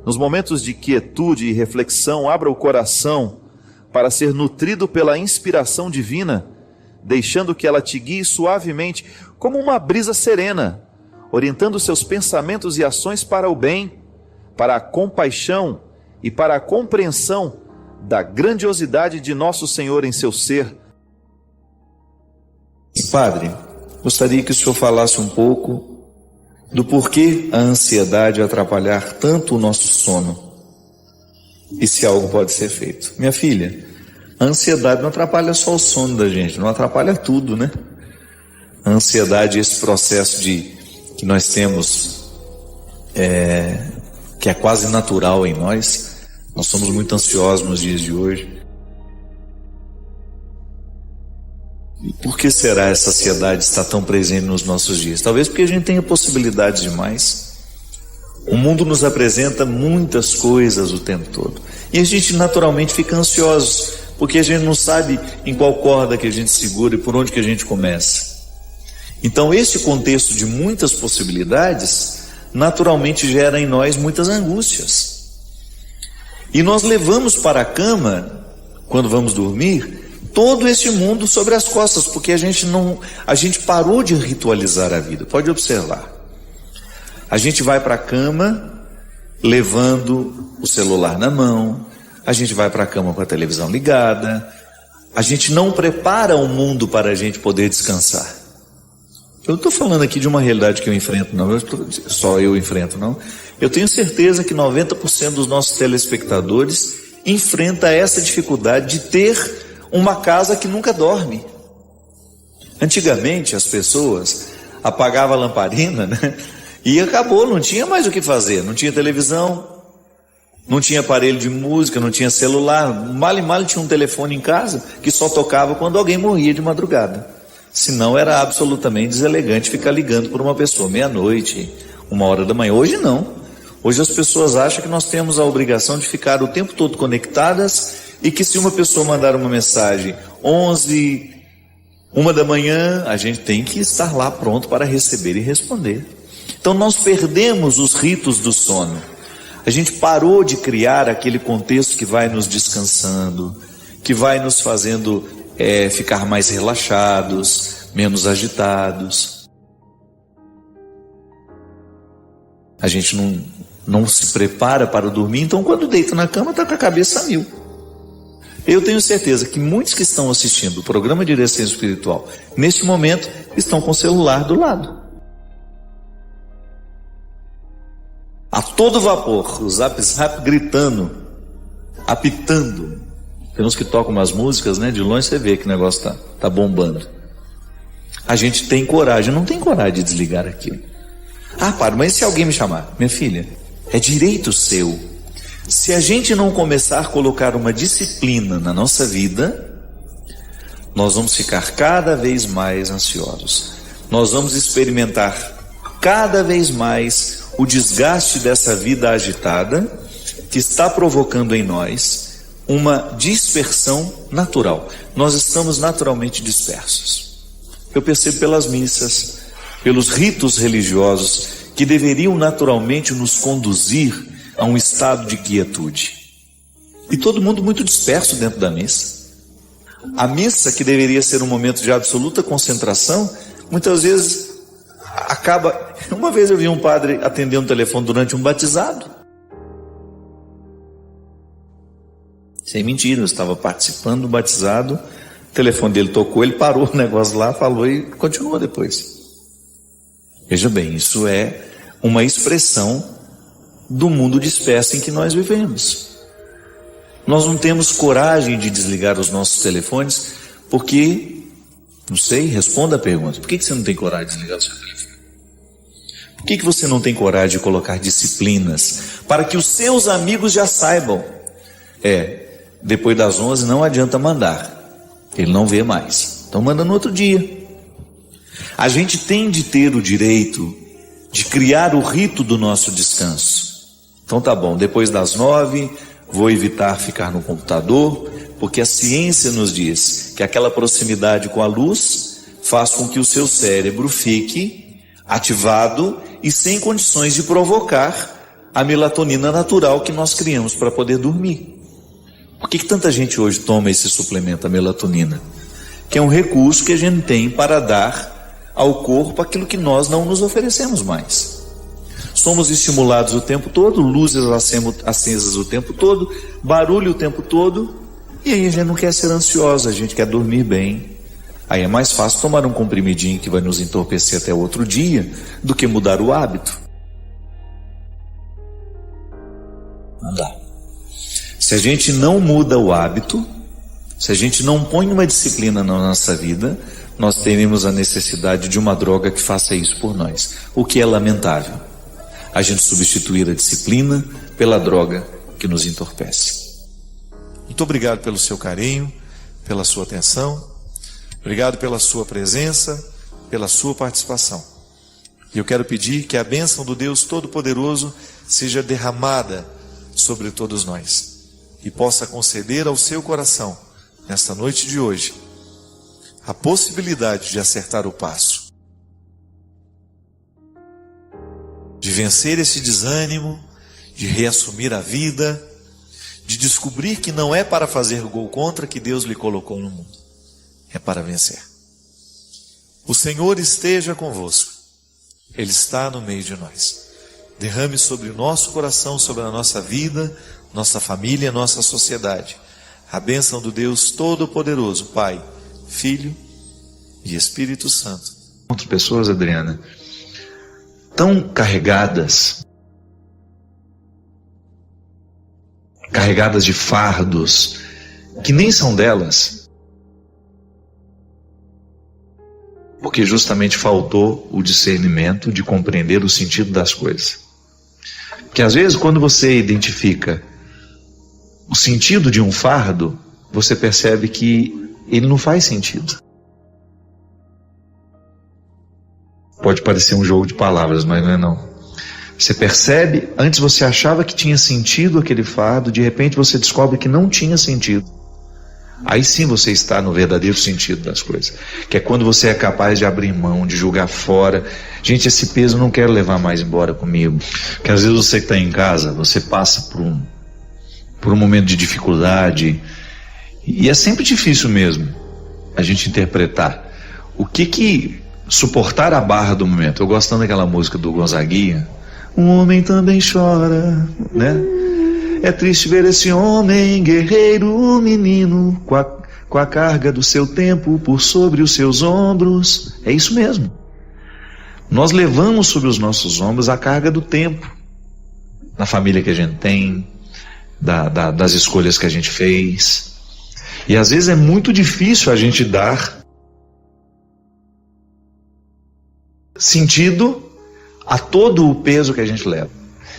Nos momentos de quietude e reflexão, abra o coração para ser nutrido pela inspiração divina, deixando que ela te guie suavemente, como uma brisa serena, orientando seus pensamentos e ações para o bem, para a compaixão e para a compreensão da grandiosidade de nosso Senhor em seu ser. Padre, gostaria que o senhor falasse um pouco do porquê a ansiedade atrapalhar tanto o nosso sono e se algo pode ser feito. Minha filha, a ansiedade não atrapalha só o sono da gente, não atrapalha tudo, né? A ansiedade, esse processo que nós temos, que é quase natural em nós. Nós somos muito ansiosos nos dias de hoje. E por que será essa ansiedade está tão presente nos nossos dias? Talvez porque a gente tenha possibilidades demais. O mundo nos apresenta muitas coisas o tempo todo. E a gente naturalmente fica ansioso, porque a gente não sabe em qual corda que a gente segura e por onde que a gente começa. Então esse contexto de muitas possibilidades naturalmente gera em nós muitas angústias. E nós levamos para a cama, quando vamos dormir, todo esse mundo sobre as costas, porque a gente parou de ritualizar a vida. Pode observar. A gente vai para a cama levando o celular na mão, a gente vai para a cama com a televisão ligada, a gente não prepara o mundo para a gente poder descansar. Eu não estou falando aqui de uma realidade que eu enfrento, não, só eu enfrento, não. Eu tenho certeza que 90% dos nossos telespectadores enfrenta essa dificuldade de ter uma casa que nunca dorme. Antigamente as pessoas apagavam a lamparina, né? E acabou, não tinha mais o que fazer, não tinha televisão, não tinha aparelho de música, não tinha celular, mal e mal tinha um telefone em casa que só tocava quando alguém morria de madrugada. Senão era absolutamente deselegante ficar ligando por uma pessoa meia-noite, 1h da manhã. Hoje não. Hoje as pessoas acham que nós temos a obrigação de ficar o tempo todo conectadas e que se uma pessoa mandar uma mensagem 11, 1 da manhã, a gente tem que estar lá pronto para receber e responder. Então nós perdemos os ritos do sono. A gente parou de criar aquele contexto que vai nos descansando, que vai nos fazendo ficar mais relaxados, menos agitados. A gente não se prepara para dormir, então quando deita na cama está com a cabeça a mil. Eu tenho certeza que muitos que estão assistindo o programa de Direção Espiritual, neste momento, estão com o celular do lado. A todo vapor, o zap gritando, apitando. Tem uns que tocam umas músicas, né? De longe você vê que o negócio tá bombando. A gente tem coragem, não tem coragem de desligar aquilo. Ah, padre, mas se alguém me chamar? Minha filha, é direito seu. Se a gente não começar a colocar uma disciplina na nossa vida, nós vamos ficar cada vez mais ansiosos. Nós vamos experimentar cada vez mais o desgaste dessa vida agitada que está provocando em nós uma dispersão natural. Nós estamos naturalmente dispersos. Eu percebo pelas missas, pelos ritos religiosos que deveriam naturalmente nos conduzir a um estado de quietude. E todo mundo muito disperso dentro da missa. A missa, que deveria ser um momento de absoluta concentração, muitas vezes acaba... Uma vez eu vi um padre atender um telefone durante um batizado. Sem mentira, eu estava participando do batizado, o telefone dele tocou, ele parou o negócio lá, falou e continuou depois. Veja bem, isso é uma expressão do mundo disperso em que nós vivemos. Nós não temos coragem de desligar os nossos telefones porque, não sei, responda a pergunta. Por que você não tem coragem de desligar o seu telefone? Por que você não tem coragem de colocar disciplinas para que os seus amigos já saibam? Depois das 11 não adianta mandar, ele não vê mais, então manda no outro dia. A gente tem de ter o direito de criar o rito do nosso descanso. Então tá bom, depois das 9 vou evitar ficar no computador, porque a ciência nos diz que aquela proximidade com a luz faz com que o seu cérebro fique ativado e sem condições de provocar a melatonina natural que nós criamos para poder dormir. Por que tanta gente hoje toma esse suplemento, a melatonina? Que é um recurso que a gente tem para dar ao corpo aquilo que nós não nos oferecemos mais. Somos estimulados o tempo todo, luzes acesas o tempo todo, barulho o tempo todo, e aí a gente não quer ser ansioso, a gente quer dormir bem. Aí é mais fácil tomar um comprimidinho que vai nos entorpecer até outro dia do que mudar o hábito. Não dá. Se a gente não muda o hábito, se a gente não põe uma disciplina na nossa vida, nós teremos a necessidade de uma droga que faça isso por nós, o que é lamentável. A gente substituir a disciplina pela droga que nos entorpece. Muito obrigado pelo seu carinho, pela sua atenção, obrigado pela sua presença, pela sua participação. E eu quero pedir que a bênção do Deus Todo-Poderoso seja derramada sobre todos nós e possa conceder ao seu coração, nesta noite de hoje, a possibilidade de acertar o passo, de vencer esse desânimo, de reassumir a vida, de descobrir que não é para fazer gol contra que Deus lhe colocou no mundo, é para vencer. O Senhor esteja convosco, Ele está no meio de nós. Derrame sobre o nosso coração, sobre a nossa vida, nossa família, nossa sociedade, a bênção do Deus Todo-Poderoso, Pai, Filho e Espírito Santo. Outras pessoas, Adriana, tão carregadas de fardos que nem são delas, porque justamente faltou o discernimento de compreender o sentido das coisas. Porque às vezes quando você identifica o sentido de um fardo, você percebe que ele não faz sentido. Pode parecer um jogo de palavras, mas não é não. Você percebe, antes você achava que tinha sentido aquele fardo, de repente você descobre que não tinha sentido. Aí sim você está no verdadeiro sentido das coisas, que é quando você é capaz de abrir mão, de jogar fora. Gente, esse peso eu não quero levar mais embora comigo. Porque às vezes você que está em casa, você passa por um momento de dificuldade, e é sempre difícil mesmo a gente interpretar o que suportar a barra do momento. Eu gosto tanto daquela música do Gonzaguinha, um homem também chora, né? É triste ver esse homem, guerreiro, menino, com a carga do seu tempo por sobre os seus ombros. É isso mesmo. Nós levamos sobre os nossos ombros a carga do tempo, da família que a gente tem, das escolhas que a gente fez. E às vezes é muito difícil a gente dar sentido a todo o peso que a gente leva.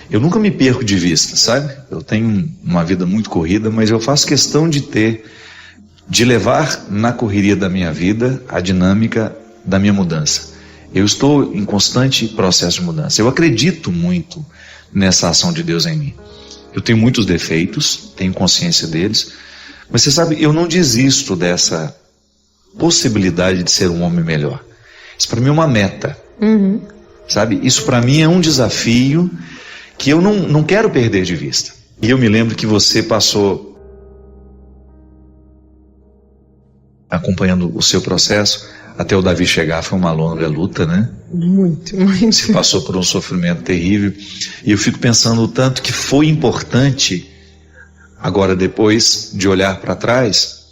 Eu nunca me perco de vista, sabe? Eu tenho uma vida muito corrida, mas eu faço questão de levar na correria da minha vida a dinâmica da minha mudança. Eu estou em constante processo de mudança. Eu acredito muito nessa ação de Deus em mim. Eu tenho muitos defeitos, tenho consciência deles, mas você sabe, eu não desisto dessa possibilidade de ser um homem melhor. Isso para mim é uma meta. Sabe? Isso para mim é um desafio que eu não quero perder de vista. E eu me lembro que você passou acompanhando o seu processo até o Davi chegar. Foi uma longa luta, né? Muito. Você passou por um sofrimento terrível. E eu fico pensando o tanto que foi importante, agora depois de olhar para trás,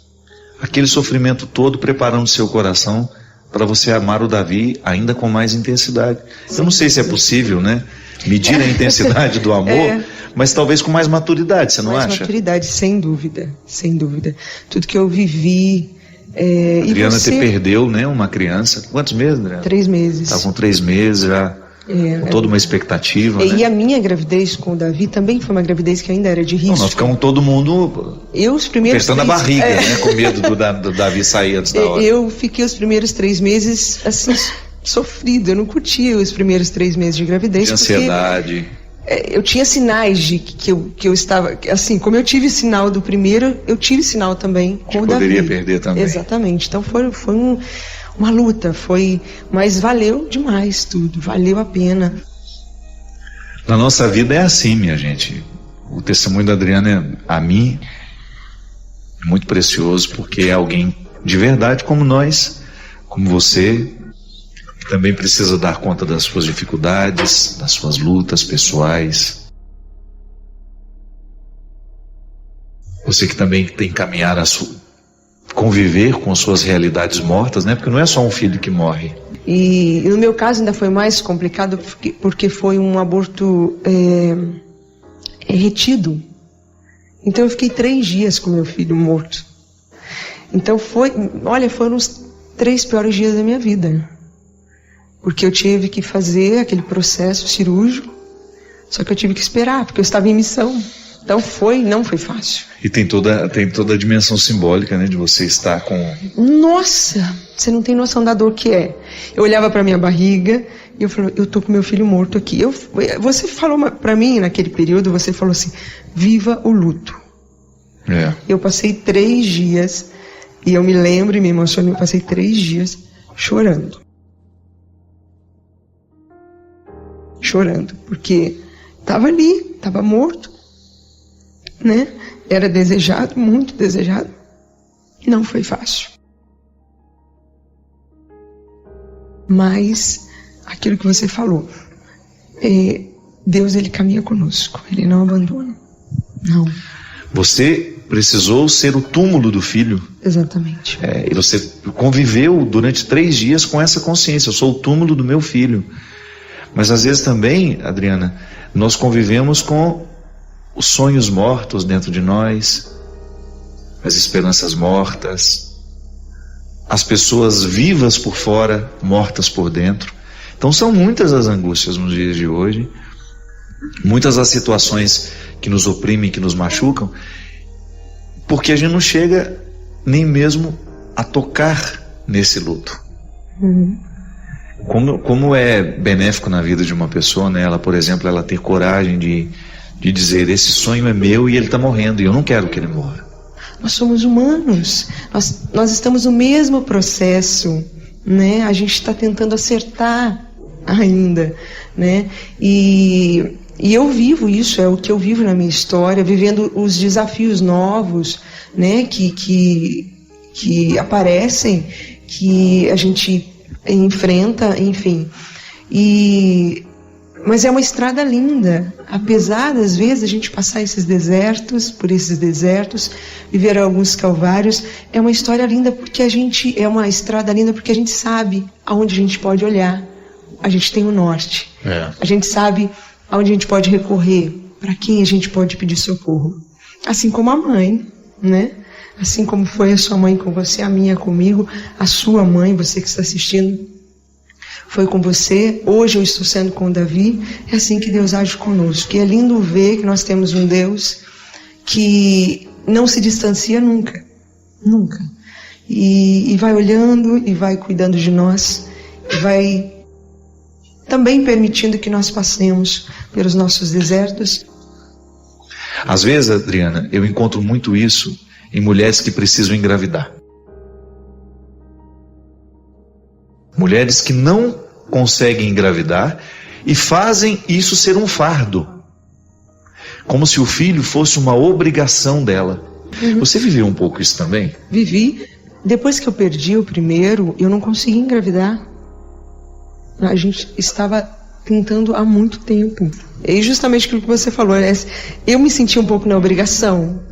aquele sofrimento todo preparando seu coração para você amar o Davi ainda com mais intensidade. Eu não sei se é possível, né? Medir a intensidade do amor, mas talvez com mais maturidade, você não acha? Mais maturidade, sem dúvida, sem dúvida. Tudo que eu vivi... Adriana, você perdeu, né, uma criança. Quantos meses, Adriana? 3 meses. Estava com 3 meses já, com toda uma expectativa, né? E a minha gravidez com o Davi também foi uma gravidez que ainda era de risco. Não, nós ficamos todo mundo apertando a barriga, né, com medo do Davi sair antes da hora. Eu fiquei os primeiros 3 meses, assim, sofrido. Eu não curtia os primeiros 3 meses de gravidez. De ansiedade. Eu tinha sinais de que eu estava, assim, como eu tive sinal do primeiro, eu tive sinal também com o Davi. Poderia perder também. Exatamente. Então foi uma luta, mas valeu demais tudo, valeu a pena. Na nossa vida é assim, minha gente. O testemunho da Adriana, a mim, é muito precioso, porque é alguém de verdade como nós, como você, que também precisa dar conta das suas dificuldades, das suas lutas pessoais. Você que também tem que caminhar conviver com suas realidades mortas, né? Porque não é só um filho que morre. E no meu caso ainda foi mais complicado porque foi um aborto retido. Então eu fiquei 3 dias com meu filho morto. Então foram os 3 piores dias da minha vida. Porque eu tive que fazer aquele processo cirúrgico, só que eu tive que esperar, porque eu estava em missão. Então não foi fácil. E tem toda a dimensão simbólica, né, de você estar com... Nossa, você não tem noção da dor que é. Eu olhava para minha barriga e eu falei, eu tô com meu filho morto aqui. Você falou para mim naquele período, você falou assim, viva o luto. Eu passei 3 dias, e eu me lembro e me emocionei, eu passei 3 dias chorando. Chorando, porque estava ali, estava morto, né? Era desejado, muito desejado. Não foi fácil. Mas, aquilo que você falou, Deus, Ele caminha conosco, Ele não abandona. Não. Você precisou ser o túmulo do filho. Exatamente. E você conviveu durante 3 dias com essa consciência, eu sou o túmulo do meu filho. Mas às vezes também, Adriana, nós convivemos com os sonhos mortos dentro de nós, as esperanças mortas, as pessoas vivas por fora, mortas por dentro. Então são muitas as angústias nos dias de hoje, muitas as situações que nos oprimem, que nos machucam, porque a gente não chega nem mesmo a tocar nesse luto. Como é benéfico na vida de uma pessoa, né? Ela, por exemplo, ela ter coragem de dizer, esse sonho é meu e ele está morrendo, e eu não quero que ele morra. Nós somos humanos, nós estamos no mesmo processo, né? A gente está tentando acertar ainda, né? E eu vivo isso, é o que eu vivo na minha história, vivendo os desafios novos, né? Que aparecem, que a gente enfrenta, enfim. Mas é uma estrada linda, apesar das vezes a gente passar por esses desertos, viver alguns calvários, é uma história linda porque é uma estrada linda porque a gente sabe aonde a gente pode olhar, a gente tem o norte, a gente sabe aonde a gente pode recorrer, para quem a gente pode pedir socorro, assim como a mãe, né? Assim como foi a sua mãe com você, a minha comigo, a sua mãe, você que está assistindo, foi com você, hoje eu estou sendo com o Davi, é assim que Deus age conosco. E é lindo ver que nós temos um Deus que não se distancia nunca, nunca. E vai olhando e vai cuidando de nós, e vai também permitindo que nós passemos pelos nossos desertos. Às vezes, Adriana, eu encontro muito isso em mulheres que precisam engravidar. Mulheres que não conseguem engravidar e fazem isso ser um fardo, como se o filho fosse uma obrigação dela. Você viveu um pouco isso também? Vivi. Depois que eu perdi o primeiro, eu não consegui engravidar. A gente estava tentando há muito tempo. E justamente aquilo que você falou, né? Eu me senti um pouco na obrigação.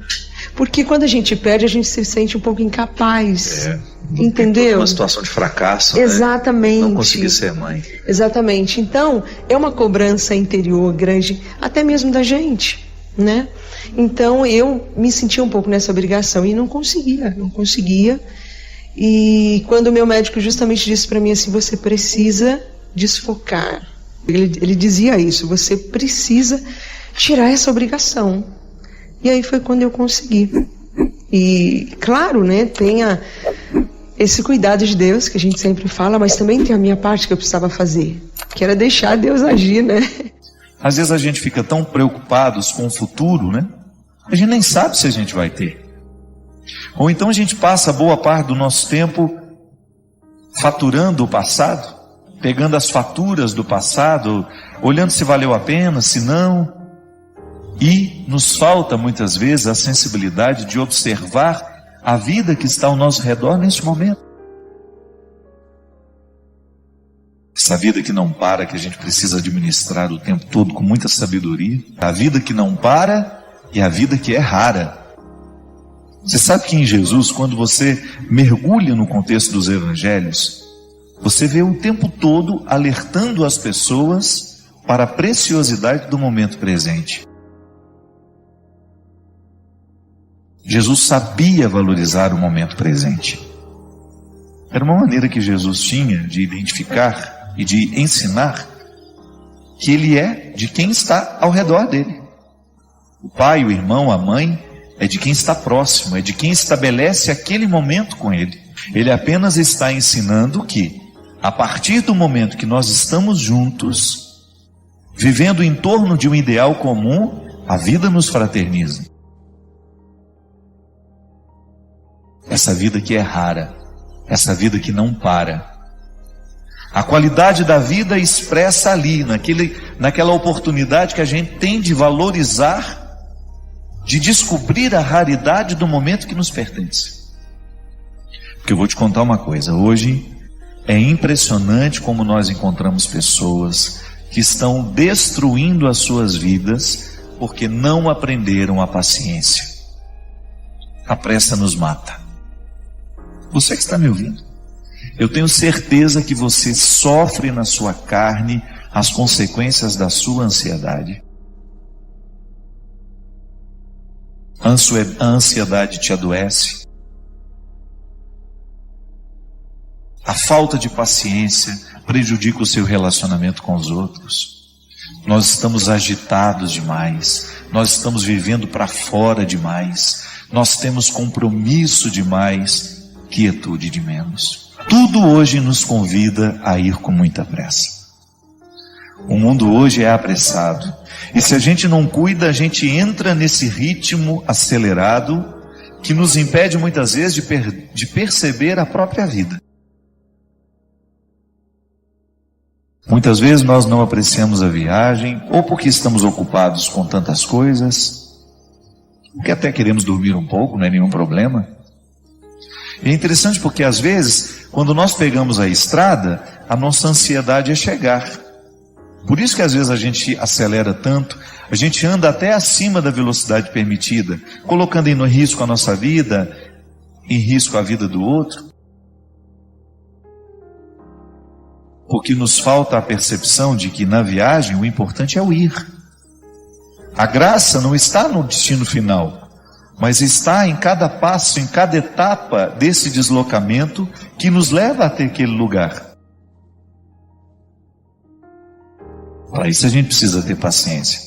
Porque quando a gente perde, a gente se sente um pouco incapaz. Entendeu? Uma situação de fracasso. Exatamente. Né? Não conseguir ser mãe. Exatamente. Então, é uma cobrança interior grande, até mesmo da gente, né? Então, eu me sentia um pouco nessa obrigação e não conseguia. E quando o meu médico justamente disse para mim assim, você precisa desfocar. Ele dizia isso, você precisa tirar essa obrigação. E aí foi quando eu consegui. E, claro, né, tem esse cuidado de Deus, que a gente sempre fala, mas também tem a minha parte que eu precisava fazer, que era deixar Deus agir, né? Às vezes a gente fica tão preocupados com o futuro, né? A gente nem sabe se a gente vai ter. Ou então a gente passa boa parte do nosso tempo faturando o passado, pegando as faturas do passado, olhando se valeu a pena, se não. E nos falta muitas vezes a sensibilidade de observar a vida que está ao nosso redor neste momento. Essa vida que não para, que a gente precisa administrar o tempo todo com muita sabedoria. A vida que não para e a vida que é rara. Você sabe que em Jesus, quando você mergulha no contexto dos evangelhos, você vê o tempo todo alertando as pessoas para a preciosidade do momento presente. Jesus sabia valorizar o momento presente. Era uma maneira que Jesus tinha de identificar e de ensinar que Ele é de quem está ao redor dele. O pai, o irmão, a mãe, é de quem está próximo, é de quem estabelece aquele momento com Ele. Ele apenas está ensinando que, a partir do momento que nós estamos juntos, vivendo em torno de um ideal comum, a vida nos fraterniza. Essa vida que é rara, essa vida que não para. A qualidade da vida expressa ali, naquela oportunidade que a gente tem de valorizar, de descobrir a raridade do momento que nos pertence. Porque eu vou te contar uma coisa, hoje é impressionante como nós encontramos pessoas que estão destruindo as suas vidas porque não aprenderam a paciência. A pressa nos mata. Você que está me ouvindo, eu tenho certeza que você sofre na sua carne as consequências da sua ansiedade. A ansiedade te adoece. A falta de paciência prejudica o seu relacionamento com os outros. Nós estamos agitados demais. Nós estamos vivendo para fora demais. Nós temos compromisso demais. Quietude de menos. Tudo hoje nos convida a ir com muita pressa. O mundo hoje é apressado. E se a gente não cuida, a gente entra nesse ritmo acelerado que nos impede muitas vezes de perceber a própria vida. Muitas vezes nós não apreciamos a viagem, ou porque estamos ocupados com tantas coisas, porque até queremos dormir um pouco, não é nenhum problema. É interessante porque às vezes, quando nós pegamos a estrada, a nossa ansiedade é chegar. Por isso que às vezes a gente acelera tanto, a gente anda até acima da velocidade permitida, colocando em risco a nossa vida, em risco a vida do outro. Porque nos falta a percepção de que na viagem o importante é o ir. A graça não está no destino final, mas está em cada passo, em cada etapa desse deslocamento que nos leva até aquele lugar. Para isso a gente precisa ter paciência.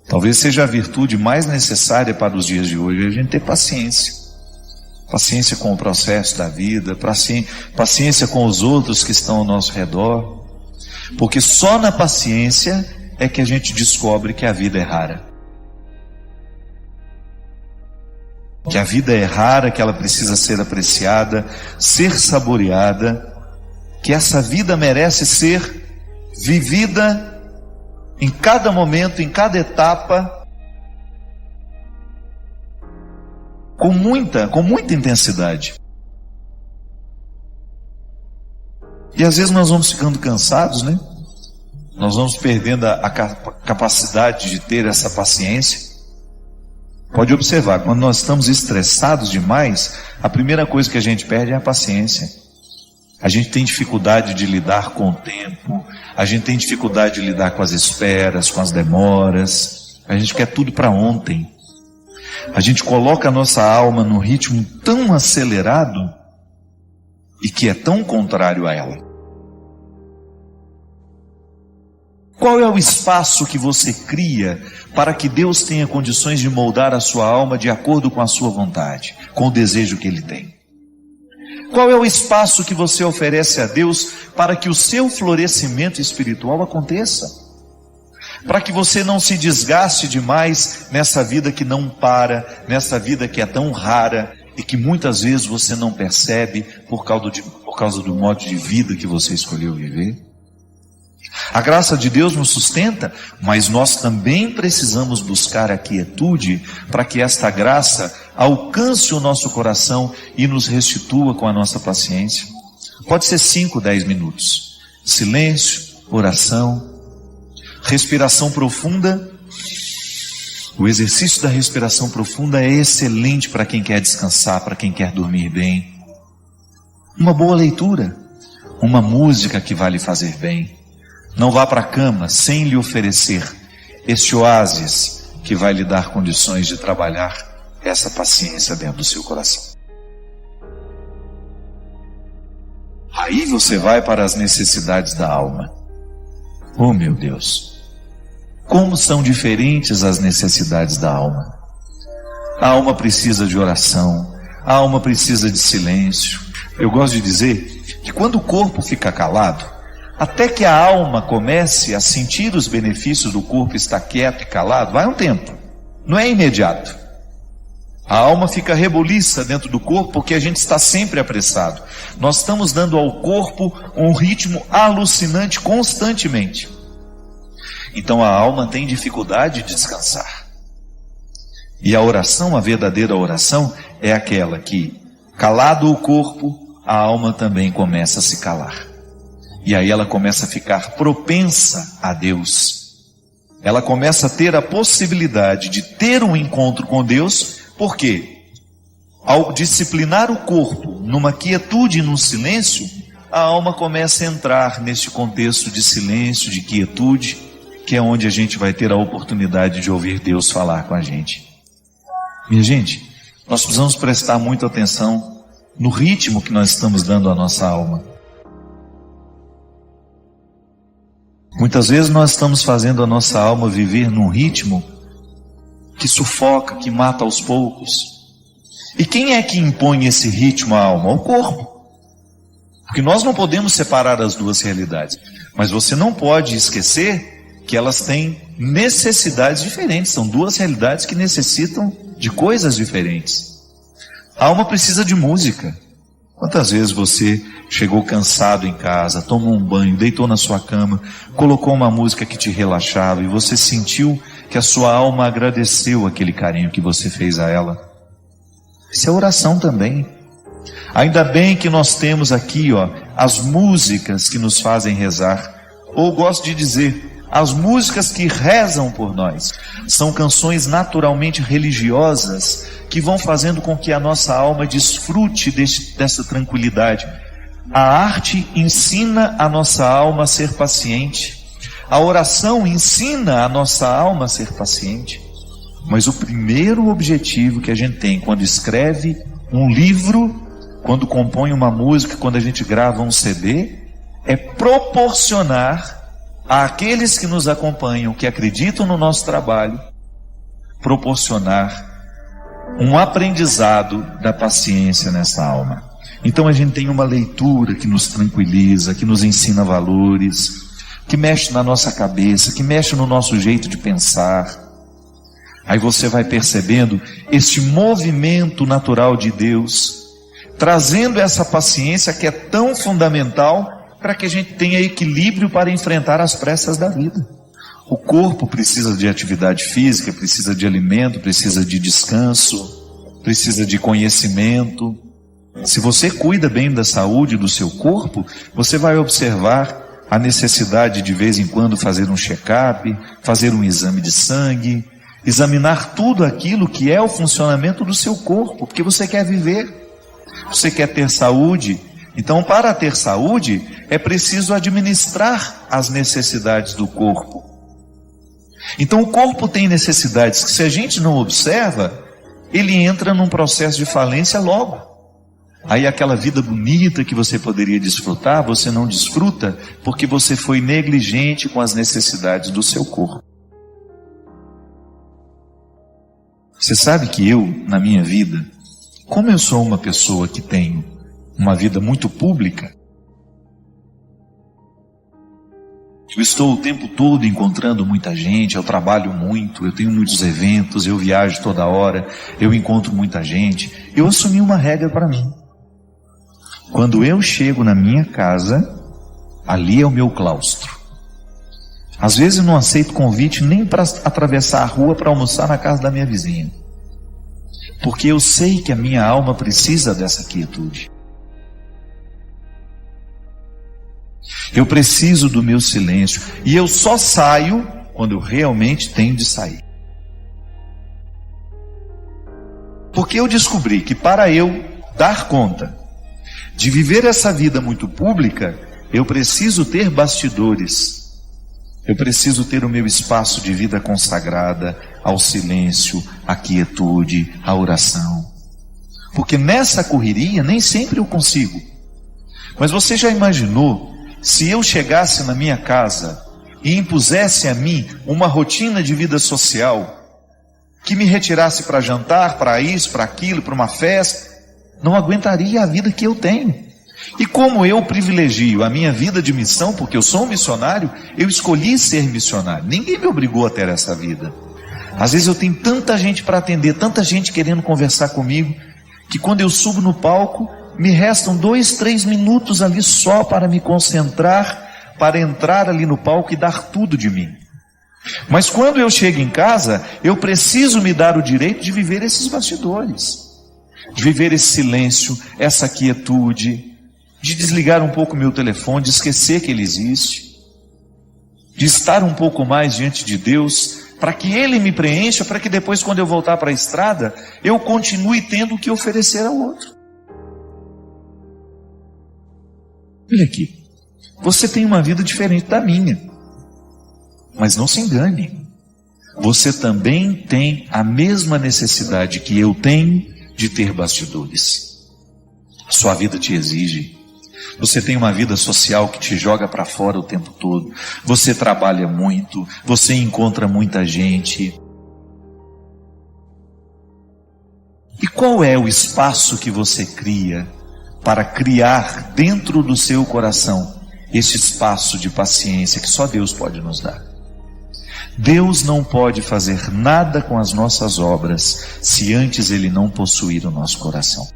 Talvez seja a virtude mais necessária para os dias de hoje, a gente ter paciência. Paciência com o processo da vida, paciência com os outros que estão ao nosso redor. Porque só na paciência é que a gente descobre que a vida é rara. Que a vida é rara, que ela precisa ser apreciada, ser saboreada, que essa vida merece ser vivida em cada momento, em cada etapa, com muita intensidade. E às vezes nós vamos ficando cansados, né? Nós vamos perdendo a capacidade de ter essa paciência. Pode observar, quando nós estamos estressados demais, a primeira coisa que a gente perde é a paciência. A gente tem dificuldade de lidar com o tempo, a gente tem dificuldade de lidar com as esperas, com as demoras, a gente quer tudo para ontem. A gente coloca a nossa alma num ritmo tão acelerado e que é tão contrário a ela. Qual é o espaço que você cria para que Deus tenha condições de moldar a sua alma de acordo com a sua vontade, com o desejo que Ele tem? Qual é o espaço que você oferece a Deus para que o seu florescimento espiritual aconteça? Para que você não se desgaste demais nessa vida que não para, nessa vida que é tão rara e que muitas vezes você não percebe por causa do modo de vida que você escolheu viver? A graça de Deus nos sustenta, mas nós também precisamos buscar a quietude para que esta graça alcance o nosso coração e nos restitua com a nossa paciência. Pode ser 5, 10 minutos. Silêncio, oração, respiração profunda. O exercício da respiração profunda é excelente para quem quer descansar, para quem quer dormir bem. Uma boa leitura, uma música que vai lhe fazer bem. Não vá para a cama sem lhe oferecer este oásis que vai lhe dar condições de trabalhar essa paciência dentro do seu coração. Aí você vai para as necessidades da alma. Oh, meu Deus! Como são diferentes as necessidades da alma. A alma precisa de oração, a alma precisa de silêncio. Eu gosto de dizer que quando o corpo fica calado, até que a alma comece a sentir os benefícios do corpo estar quieto e calado, vai um tempo, não é imediato. A alma fica reboliça dentro do corpo porque a gente está sempre apressado. Nós estamos dando ao corpo um ritmo alucinante constantemente. Então a alma tem dificuldade de descansar. E a oração, a verdadeira oração, é aquela que, calado o corpo, a alma também começa a se calar. E aí ela começa a ficar propensa a Deus. Ela começa a ter a possibilidade de ter um encontro com Deus, porque ao disciplinar o corpo numa quietude e num silêncio, a alma começa a entrar neste contexto de silêncio, de quietude, que é onde a gente vai ter a oportunidade de ouvir Deus falar com a gente. Minha gente, nós precisamos prestar muita atenção no ritmo que nós estamos dando à nossa alma. Muitas vezes nós estamos fazendo a nossa alma viver num ritmo que sufoca, que mata aos poucos. E quem é que impõe esse ritmo à alma? O corpo. Porque nós não podemos separar as duas realidades. Mas você não pode esquecer que elas têm necessidades diferentes. São duas realidades que necessitam de coisas diferentes. A alma precisa de música. Quantas vezes você chegou cansado em casa, tomou um banho, deitou na sua cama, colocou uma música que te relaxava e você sentiu que a sua alma agradeceu aquele carinho que você fez a ela? Isso é oração também. Ainda bem que nós temos aqui, as músicas que nos fazem rezar. Ou gosto de dizer, as músicas que rezam por nós. São canções naturalmente religiosas que vão fazendo com que a nossa alma desfrute dessa tranquilidade. A arte ensina a nossa alma a ser paciente. A oração ensina a nossa alma a ser paciente. Mas o primeiro objetivo que a gente tem quando escreve um livro, quando compõe uma música, quando a gente grava um CD, é proporcionar àqueles que nos acompanham, que acreditam no nosso trabalho, proporcionar um aprendizado da paciência nessa alma. Então a gente tem uma leitura que nos tranquiliza, que nos ensina valores, que mexe na nossa cabeça, que mexe no nosso jeito de pensar. Aí você vai percebendo este movimento natural de Deus, trazendo essa paciência que é tão fundamental para que a gente tenha equilíbrio para enfrentar as pressas da vida. O corpo precisa de atividade física, precisa de alimento, precisa de descanso, precisa de conhecimento. Se você cuida bem da saúde do seu corpo, você vai observar a necessidade de vez em quando fazer um check-up, fazer um exame de sangue, examinar tudo aquilo que é o funcionamento do seu corpo, porque você quer viver, você quer ter saúde. Então, para ter saúde, é preciso administrar as necessidades do corpo. Então, o corpo tem necessidades que, se a gente não observa, ele entra num processo de falência logo. Aí aquela vida bonita que você poderia desfrutar, você não desfruta porque você foi negligente com as necessidades do seu corpo. Você sabe que eu, na minha vida, como eu sou uma pessoa que tenho uma vida muito pública, eu estou o tempo todo encontrando muita gente, eu trabalho muito, eu tenho muitos eventos, eu viajo toda hora, eu encontro muita gente. Eu assumi uma regra para mim. Quando eu chego na minha casa, ali é o meu claustro. Às vezes eu não aceito convite nem para atravessar a rua para almoçar na casa da minha vizinha, porque eu sei que a minha alma precisa dessa quietude. Eu preciso do meu silêncio, e eu só saio quando eu realmente tenho de sair. Porque eu descobri que para eu dar conta de viver essa vida muito pública, eu preciso ter bastidores. Eu preciso ter o meu espaço de vida consagrada ao silêncio, à quietude, à oração. Porque nessa correria nem sempre eu consigo. Mas você já imaginou se eu chegasse na minha casa e impusesse a mim uma rotina de vida social que me retirasse para jantar, para isso, para aquilo, para uma festa? Não aguentaria a vida que eu tenho. E como eu privilegio a minha vida de missão, porque eu sou um missionário, eu escolhi ser missionário. Ninguém me obrigou a ter essa vida. Às vezes eu tenho tanta gente para atender, tanta gente querendo conversar comigo, que quando eu subo no palco, me restam 2, 3 minutos ali só para me concentrar, para entrar ali no palco e dar tudo de mim. Mas quando eu chego em casa, eu preciso me dar o direito de viver esses bastidores, de viver esse silêncio, essa quietude, de desligar um pouco meu telefone, de esquecer que ele existe, de estar um pouco mais diante de Deus, para que Ele me preencha, para que depois, quando eu voltar para a estrada, eu continue tendo o que oferecer ao outro. Olha aqui, você tem uma vida diferente da minha, mas não se engane, você também tem a mesma necessidade que eu tenho de ter bastidores. Sua vida te exige. Você tem uma vida social que te joga para fora o tempo todo. Você trabalha muito, você encontra muita gente. E qual é o espaço que você cria para criar dentro do seu coração esse espaço de paciência que só Deus pode nos dar? Deus não pode fazer nada com as nossas obras se antes Ele não possuir o nosso coração.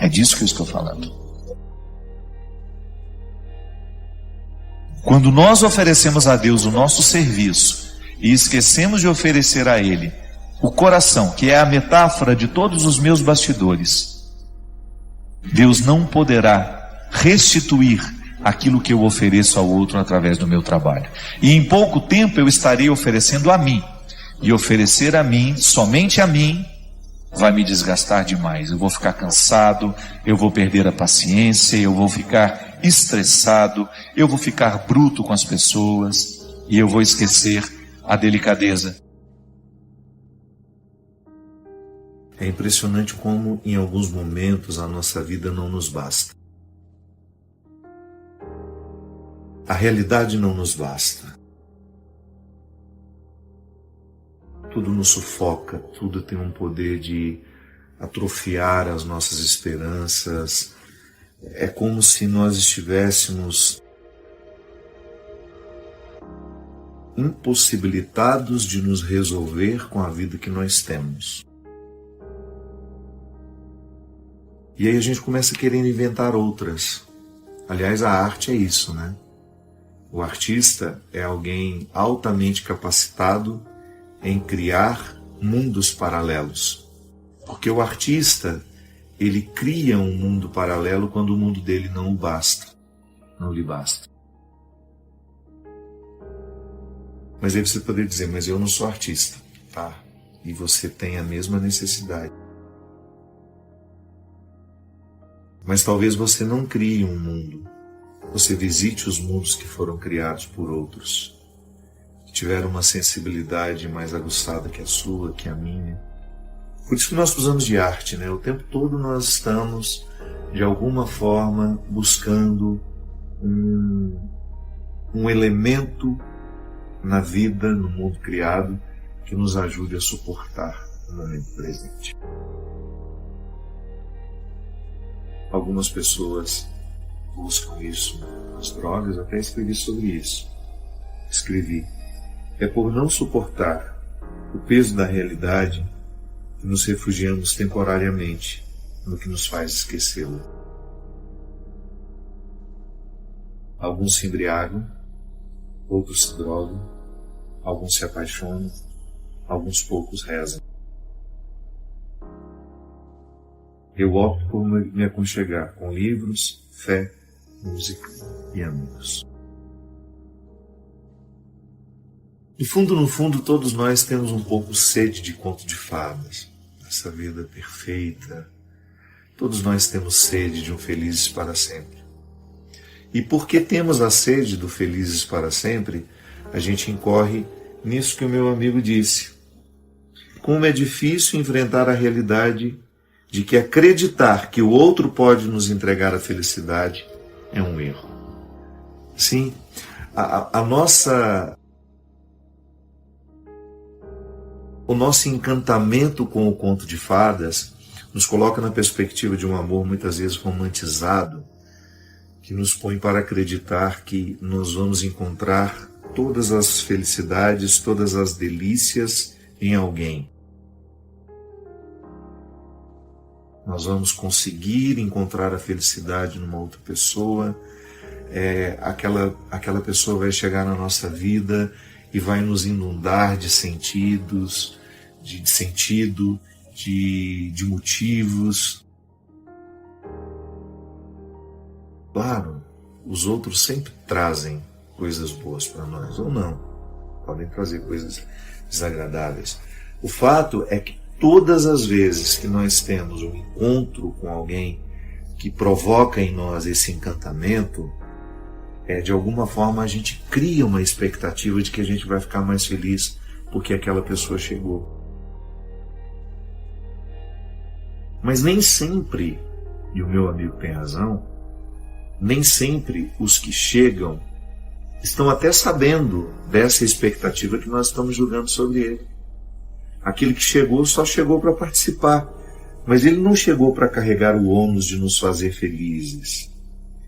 É disso que eu estou falando. Quando nós oferecemos a Deus o nosso serviço e esquecemos de oferecer a Ele o coração, que é a metáfora de todos os meus bastidores, Deus não poderá restituir aquilo que eu ofereço ao outro através do meu trabalho. E em pouco tempo eu estarei oferecendo a mim. E oferecer a mim, somente a mim, vai me desgastar demais. Eu vou ficar cansado, eu vou perder a paciência, eu vou ficar estressado, eu vou ficar bruto com as pessoas e eu vou esquecer a delicadeza. É impressionante como em alguns momentos a nossa vida não nos basta. A realidade não nos basta. Tudo nos sufoca, tudo tem um poder de atrofiar as nossas esperanças. É como se nós estivéssemos impossibilitados de nos resolver com a vida que nós temos. E aí a gente começa querendo inventar outras. Aliás, a arte é isso, né? O artista é alguém altamente capacitado em criar mundos paralelos. Porque o artista, ele cria um mundo paralelo quando o mundo dele não o basta, não lhe basta. Mas aí você poderia dizer, mas eu não sou artista, tá? E você tem a mesma necessidade. Mas talvez você não crie um mundo. Você visite os mundos que foram criados por outros, que tiveram uma sensibilidade mais aguçada que a sua, que a minha. Por isso que nós precisamos de arte, né? O tempo todo nós estamos, de alguma forma, buscando um elemento na vida, no mundo criado, que nos ajude a suportar o momento presente. Algumas pessoas buscam isso nas drogas, até escrevi sobre isso. Escrevi: é por não suportar o peso da realidade que nos refugiamos temporariamente no que nos faz esquecê-lo. Alguns se embriagam, outros se drogam, alguns se apaixonam, alguns poucos rezam. Eu opto por me aconchegar com livros, fé, música e amigos. No fundo, todos nós temos um pouco sede de conto de fadas, essa vida perfeita. Todos nós temos sede de um felizes para sempre. E porque temos a sede do felizes para sempre, a gente incorre nisso que o meu amigo disse. Como é difícil enfrentar a realidade de que acreditar que o outro pode nos entregar a felicidade é um erro. Sim, o nosso encantamento com o conto de fadas nos coloca na perspectiva de um amor muitas vezes romantizado, que nos põe para acreditar que nós vamos encontrar todas as felicidades, todas as delícias em alguém. Nós vamos conseguir encontrar a felicidade numa outra pessoa, aquela pessoa vai chegar na nossa vida e vai nos inundar de sentidos, de sentido, de motivos. Claro, os outros sempre trazem coisas boas para nós, ou não. Podem trazer coisas desagradáveis. O fato é que todas as vezes que nós temos um encontro com alguém que provoca em nós esse encantamento, de alguma forma a gente cria uma expectativa de que a gente vai ficar mais feliz porque aquela pessoa chegou. Mas nem sempre, e o meu amigo tem razão, nem sempre os que chegam estão até sabendo dessa expectativa que nós estamos julgando sobre ele. Aquele que chegou só chegou para participar, mas ele não chegou para carregar o ônus de nos fazer felizes.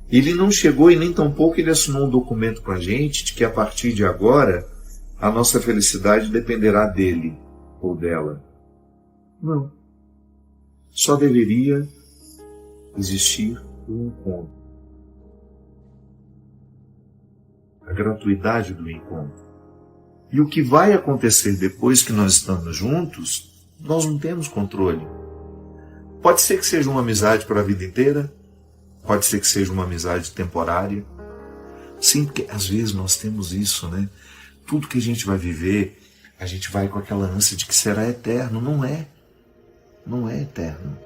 Ele não chegou e nem tampouco ele assinou um documento com a gente de que a partir de agora a nossa felicidade dependerá dele ou dela. Não. Só deveria existir um encontro. A gratuidade do encontro. E o que vai acontecer depois que nós estamos juntos, nós não temos controle. Pode ser que seja uma amizade para a vida inteira, pode ser que seja uma amizade temporária. Sim, porque às vezes nós temos isso, né? Tudo que a gente vai viver, a gente vai com aquela ânsia de que será eterno. Não é. Não é eterno.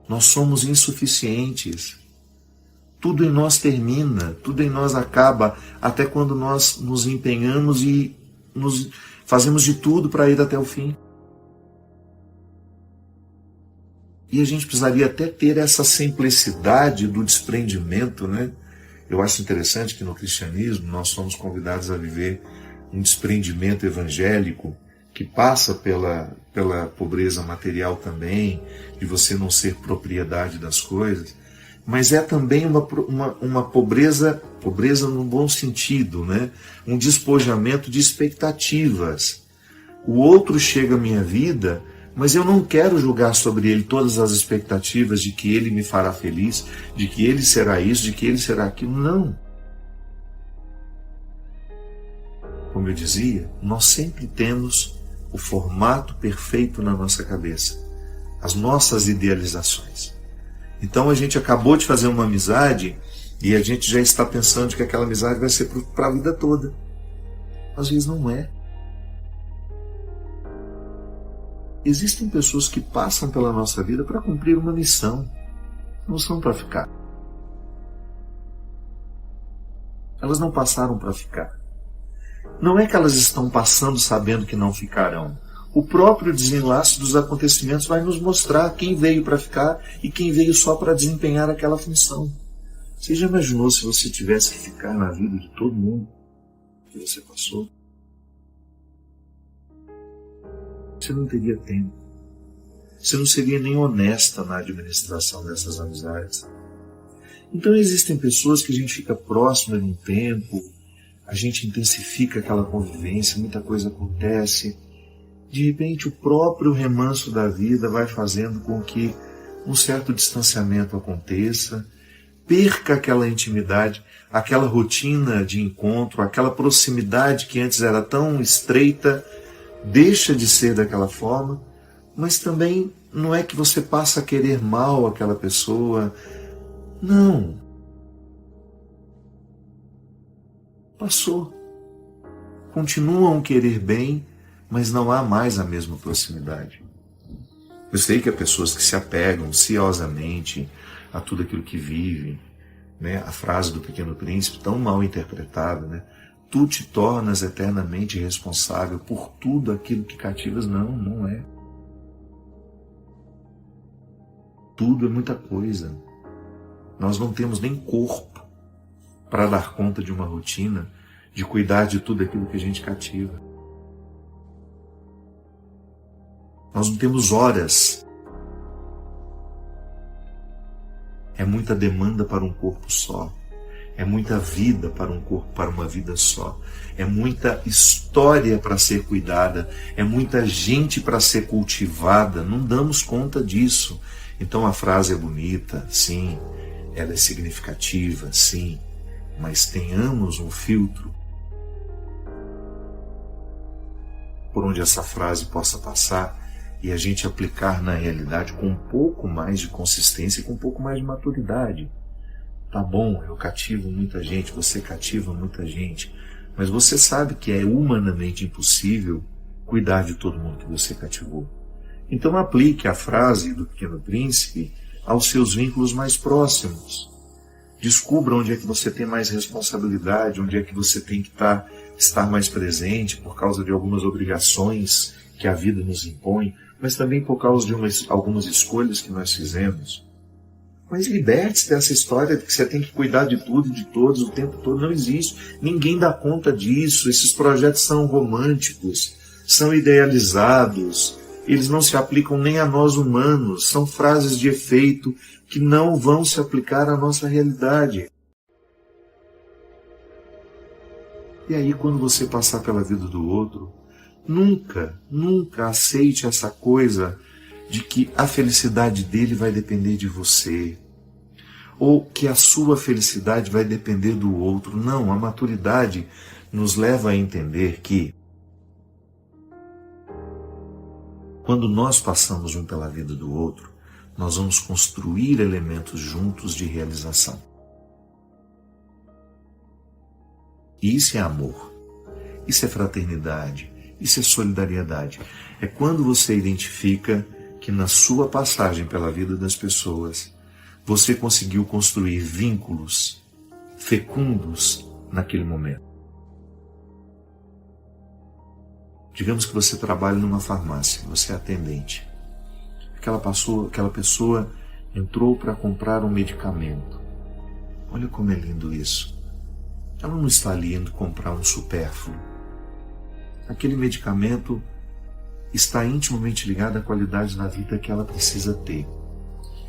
Nós somos insuficientes. Tudo em nós termina, tudo em nós acaba, até quando nós nos empenhamos e fazemos de tudo para ir até o fim. E a gente precisaria até ter essa simplicidade do desprendimento, né? Eu acho interessante que no cristianismo nós somos convidados a viver um desprendimento evangélico que passa pela pobreza material também, de você não ser propriedade das coisas, mas é também uma pobreza no bom sentido, né? Um despojamento de expectativas. O outro chega à minha vida, mas eu não quero julgar sobre ele todas as expectativas de que ele me fará feliz, de que ele será isso, de que ele será aquilo. Não. Como eu dizia, nós sempre temos o formato perfeito na nossa cabeça, as nossas idealizações. Então a gente acabou de fazer uma amizade e a gente já está pensando que aquela amizade vai ser para a vida toda. Às vezes não é. Existem pessoas que passam pela nossa vida para cumprir uma missão, não são para ficar. Elas não passaram para ficar. Não é que elas estão passando sabendo que não ficarão. O próprio desenlace dos acontecimentos vai nos mostrar quem veio para ficar e quem veio só para desempenhar aquela função. Você já imaginou se você tivesse que ficar na vida de todo mundo que você passou? Você não teria tempo. Você não seria nem honesta na administração dessas amizades. Então existem pessoas que a gente fica próximo em um tempo, a gente intensifica aquela convivência, muita coisa acontece. De repente o próprio remanso da vida vai fazendo com que um certo distanciamento aconteça, perca aquela intimidade, aquela rotina de encontro, aquela proximidade que antes era tão estreita, deixa de ser daquela forma, mas também não é que você passa a querer mal aquela pessoa. Não. Passou. Continuam a querer bem, mas não há mais a mesma proximidade. Eu sei que há pessoas que se apegam ansiosamente a tudo aquilo que vivem, né? A frase do Pequeno Príncipe, tão mal interpretada, né? Tu te tornas eternamente responsável por tudo aquilo que cativas. Não, não é. Tudo é muita coisa. Nós não temos nem corpo para dar conta de uma rotina, de cuidar de tudo aquilo que a gente cativa. Nós não temos horas. É muita demanda para um corpo só. É muita vida para um corpo, para uma vida só. É muita história para ser cuidada. É muita gente para ser cultivada. Não damos conta disso. Então a frase é bonita, sim. Ela é significativa, sim. Mas tenhamos um filtro por onde essa frase possa passar e a gente aplicar na realidade com um pouco mais de consistência e com um pouco mais de maturidade. Tá bom, eu cativo muita gente, você cativa muita gente, mas você sabe que é humanamente impossível cuidar de todo mundo que você cativou. Então aplique a frase do Pequeno Príncipe aos seus vínculos mais próximos. Descubra onde é que você tem mais responsabilidade, onde é que você tem que estar mais presente por causa de algumas obrigações que a vida nos impõe, mas também por causa de algumas escolhas que nós fizemos. Mas liberte-se dessa história de que você tem que cuidar de tudo e de todos o tempo todo. Não existe. Ninguém dá conta disso. Esses projetos são românticos, são idealizados, eles não se aplicam nem a nós humanos, são frases de efeito que não vão se aplicar à nossa realidade. E aí, quando você passar pela vida do outro, nunca aceite essa coisa de que a felicidade dele vai depender de você, ou que a sua felicidade vai depender do outro. Não, a maturidade nos leva a entender que quando nós passamos um pela vida do outro, nós vamos construir elementos juntos de realização. E isso é amor, isso é fraternidade, isso é solidariedade. É quando você identifica que na sua passagem pela vida das pessoas, você conseguiu construir vínculos fecundos naquele momento. Digamos que você trabalha numa farmácia, você é atendente. Aquela pessoa entrou para comprar um medicamento. Olha como é lindo isso. Ela não está ali indo comprar um supérfluo. Aquele medicamento está intimamente ligado à qualidade da vida que ela precisa ter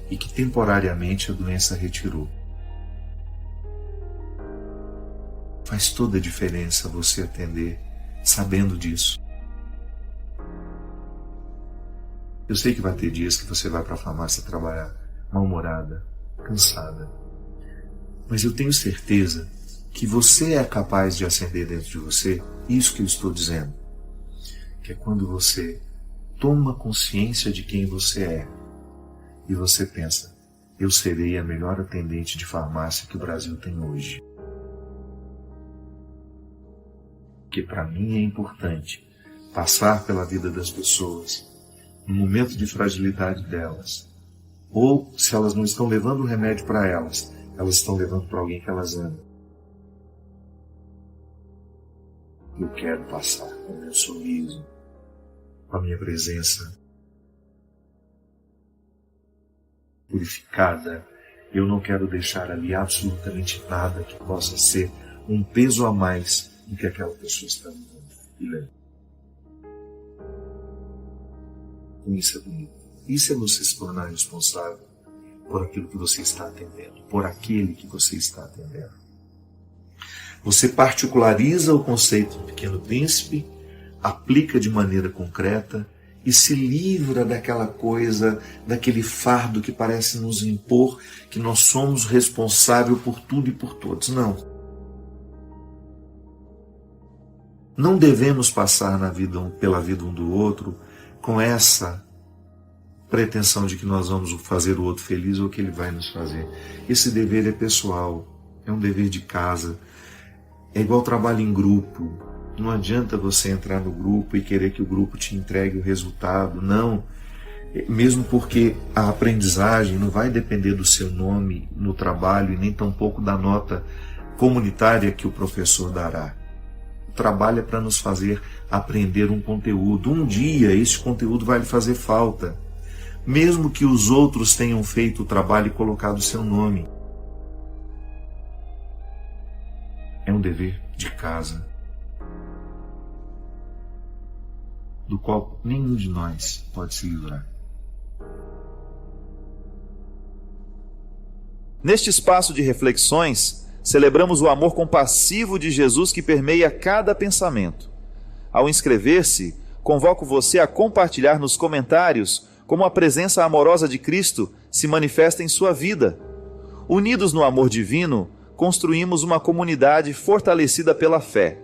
e que temporariamente a doença retirou. Faz toda a diferença você atender sabendo disso. Eu sei que vai ter dias que você vai para a farmácia trabalhar mal-humorada, cansada, mas eu tenho certeza que você é capaz de acender dentro de você isso que eu estou dizendo, que é quando você toma consciência de quem você é e você pensa, eu serei a melhor atendente de farmácia que o Brasil tem hoje. Porque para mim é importante passar pela vida das pessoas no momento de fragilidade delas, ou se elas não estão levando o remédio para elas estão levando para alguém que elas amam. Eu quero passar com o meu sorriso, com a minha presença purificada. Eu não quero deixar ali absolutamente nada que possa ser um peso a mais do que aquela pessoa está vivendo. Isso é bonito. Isso é você se tornar responsável por aquilo que você está atendendo, por aquele que você está atendendo. Você particulariza o conceito do Pequeno Príncipe, aplica de maneira concreta e se livra daquela coisa, daquele fardo que parece nos impor que nós somos responsáveis por tudo e por todos. Não. Não devemos passar pela vida um do outro com essa pretensão de que nós vamos fazer o outro feliz ou que ele vai nos fazer. Esse dever é pessoal, é um dever de casa, é igual trabalho em grupo. Não adianta você entrar no grupo e querer que o grupo te entregue o resultado, não. Mesmo porque a aprendizagem não vai depender do seu nome no trabalho e nem tampouco da nota comunitária que o professor dará. O trabalho é para nos fazer aprender um conteúdo. Um dia esse conteúdo vai lhe fazer falta, mesmo que os outros tenham feito o trabalho e colocado o seu nome. É um dever de casa, do qual nenhum de nós pode se livrar. Neste espaço de reflexões, celebramos o amor compassivo de Jesus que permeia cada pensamento. Ao inscrever-se, convoco você a compartilhar nos comentários como a presença amorosa de Cristo se manifesta em sua vida. Unidos no amor divino, construímos uma comunidade fortalecida pela fé.